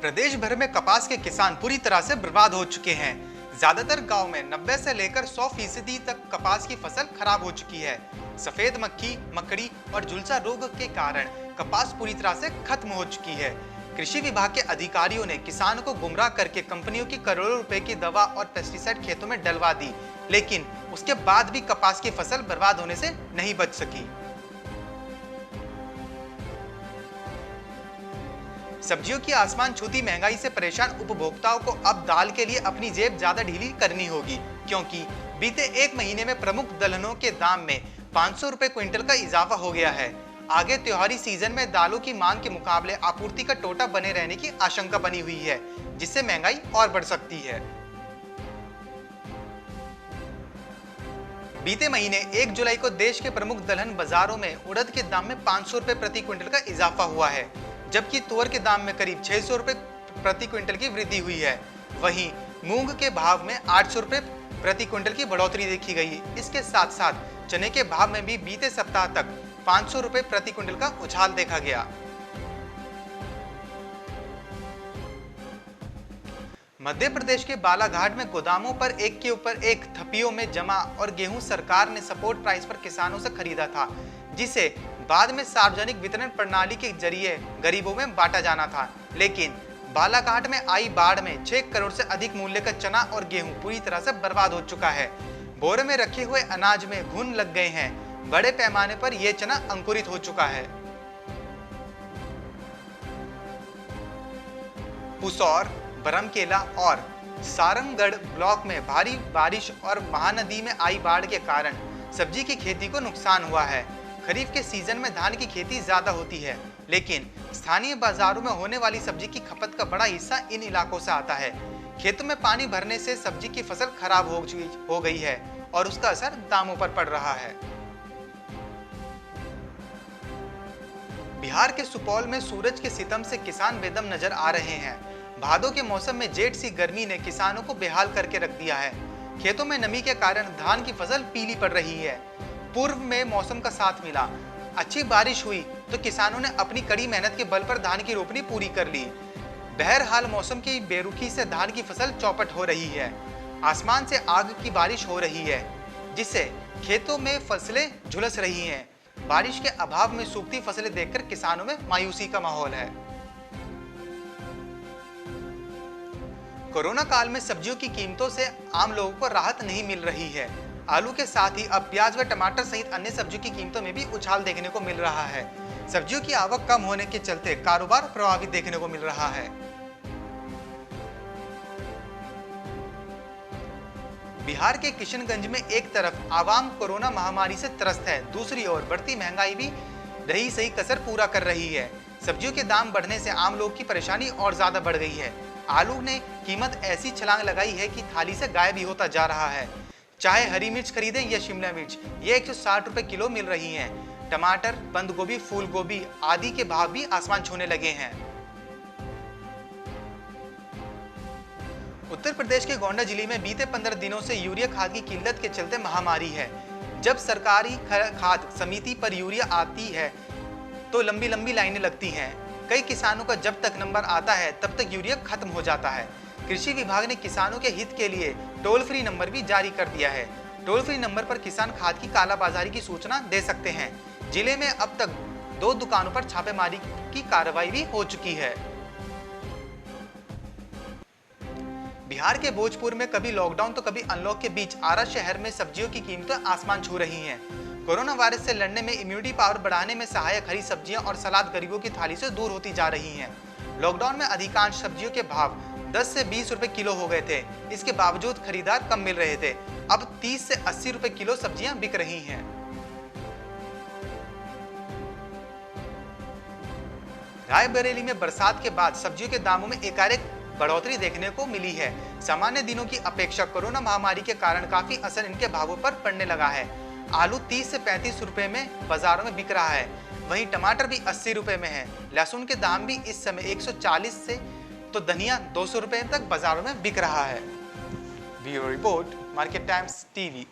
प्रदेश भर में कपास के किसान पूरी तरह से बर्बाद हो चुके हैं। ज्यादातर गांव में 90 से लेकर 100% तक कपास की फसल खराब हो चुकी है। सफेद मक्खी, मकड़ी और झुलसा रोग के कारण कपास पूरी तरह से खत्म हो चुकी है। कृषि विभाग के अधिकारियों ने किसानों को गुमराह करके कंपनियों की करोड़ों रुपए की दवा और पेस्टिसाइड खेतों में डलवा दी, लेकिन उसके बाद भी कपास की फसल बर्बाद होने से नहीं बच सकी। सब्जियों की आसमान छूती महंगाई से परेशान उपभोक्ताओं को अब दाल के लिए अपनी जेब ज्यादा ढीली करनी होगी, क्योंकि बीते एक महीने में प्रमुख दलहनों के दाम में 500 रुपए क्विंटल का इजाफा हो गया है। आगे त्योहारी सीजन में दालों की मांग के मुकाबले आपूर्ति का टोटा बने रहने की आशंका बनी हुई है, जिससे महंगाई और बढ़ सकती है। बीते महीने 1 जुलाई को देश के प्रमुख दलहन बाजारों में उड़द के दाम में 500 रुपए प्रति क्विंटल का इजाफा हुआ है, जबकि तुअर के दाम में करीब 600 रुपए प्रति क्विंटल की वृद्धि हुई है। वहीं मूंग के भाव में 800 रुपए प्रति क्विंटल की बढ़ोतरी देखी गई। इसके साथ साथ चने के भाव में भी बीते सप्ताह तक 500 रुपए प्रति क्विंटल का उछाल देखा गया। मध्य प्रदेश के बालाघाट में गोदामों पर एक के ऊपर एक थपियों में जमा और गेहूं सरकार ने सपोर्ट प्राइस पर किसानों से खरीदा था, जिसे बाद में सार्वजनिक वितरण प्रणाली के जरिए गरीबों में बांटा जाना था। लेकिन बालाघाट में आई बाढ़ में 6 करोड़ से अधिक मूल्य का चना और गेहूं पूरी तरह से बर्बाद हो चुका है। बोरे में रखे हुए अनाज में घुन लग गए हैं। बड़े पैमाने पर यह चना अंकुरित हो चुका है। पुसौर, बरमकेला और सारंगगढ़ ब्लॉक में भारी बारिश और महानदी में आई बाढ़ के कारण सब्जी की खेती को नुकसान हुआ है। खरीफ के सीजन में धान की खेती ज्यादा होती है, लेकिन स्थानीय बाजारों में होने वाली सब्जी की खपत का बड़ा हिस्सा इन इलाकों से आता है। खेतों में पानी भरने से सब्जी की फसल खराब हो गई है और उसका असर दामों पर पड़ रहा है। बिहार के सुपौल में सूरज के सितम से किसान बेदम नजर आ रहे हैं। भादों के मौसम में जेठ सी गर्मी ने किसानों को बेहाल करके रख दिया है। खेतों में नमी के कारण धान की फसल पीली पड़ रही है। पूर्व में मौसम का साथ मिला, अच्छी बारिश हुई तो किसानों ने अपनी कड़ी मेहनत के बल पर धान की रोपनी पूरी कर ली। बहरहाल मौसम की बेरुखी से धान की फसल चौपट हो रही है। आसमान से आग की बारिश हो रही है, जिससे खेतों में फसलें झुलस रही हैं। बारिश के अभाव में सूखती फसलें देखकर किसानों में मायूसी का माहौल है। कोरोना काल में सब्जियों की कीमतों से आम लोगों को राहत नहीं मिल रही है। आलू के साथ ही अब प्याज व टमाटर सहित अन्य सब्जियों की कीमतों में भी उछाल देखने को मिल रहा है। सब्जियों की आवक कम होने के चलते कारोबार प्रभावित देखने को मिल रहा है। बिहार के किशनगंज में एक तरफ आवाम कोरोना महामारी से त्रस्त है, दूसरी ओर बढ़ती महंगाई भी रही सही कसर पूरा कर रही है। सब्जियों के दाम बढ़ने से आम लोग की परेशानी और ज्यादा बढ़ गई है। आलू ने कीमत ऐसी छलांग लगाई है कि थाली से गायब ही होता जा रहा है। चाहे हरी मिर्च खरीदें या शिमला मिर्च, ये 160 रुपए किलो मिल रही हैं। टमाटर, बंद गोभी, फूल गोभी आदि के भाव भी आसमान छूने लगे हैं। उत्तर प्रदेश के गोंडा जिले में बीते 15 दिनों से यूरिया खाद की किल्लत के चलते महामारी है। जब सरकारी खाद समिति पर यूरिया आती है तो लंबी लंबी लाइनें लगती हैं। कई किसानों का जब तक नंबर आता है तब तक यूरिया खत्म हो जाता है। कृषि विभाग ने किसानों के हित के लिए टोल फ्री नंबर भी जारी कर दिया है। टोल फ्री नंबर पर किसान खाद की कालाबाजारी की सूचना दे सकते हैं। जिले में अब तक 2 दुकानों पर छापेमारी की कार्रवाई भी हो चुकी है। बिहार के भोजपुर में कभी लॉकडाउन तो कभी अनलॉक के बीच आरा शहर में सब्जियों की कीमतें आसमान छू रही हैं। कोरोना वायरस से लड़ने में इम्यूनिटी पावर बढ़ाने में सहायक हरी सब्जियां और सलाद गरीबों की थाली से दूर होती जा रही हैं। लॉकडाउन में अधिकांश सब्जियों के भाव 10 से 20 रुपए किलो हो गए थे। इसके बावजूद खरीदार कम मिल रहे थे। अब 30 से 80 रुपए किलो सब्जियां बिक रही हैं। रायबरेली में बरसात के बाद सब्जियों के दामों में एकाएक बढ़ोतरी देखने को मिली है। सामान्य दिनों की अपेक्षा कोरोना महामारी के कारण काफी असर इनके भावों पर पड़ने लगा है। आलू 30 से 35 रुपए में बाजारों में बिक रहा है। वहीं टमाटर भी 80 रुपए में है। लहसुन के दाम भी इस समय 140 से तो धनिया 200 रुपए तक बाजारों में बिक रहा है। Bureau report, market times TV.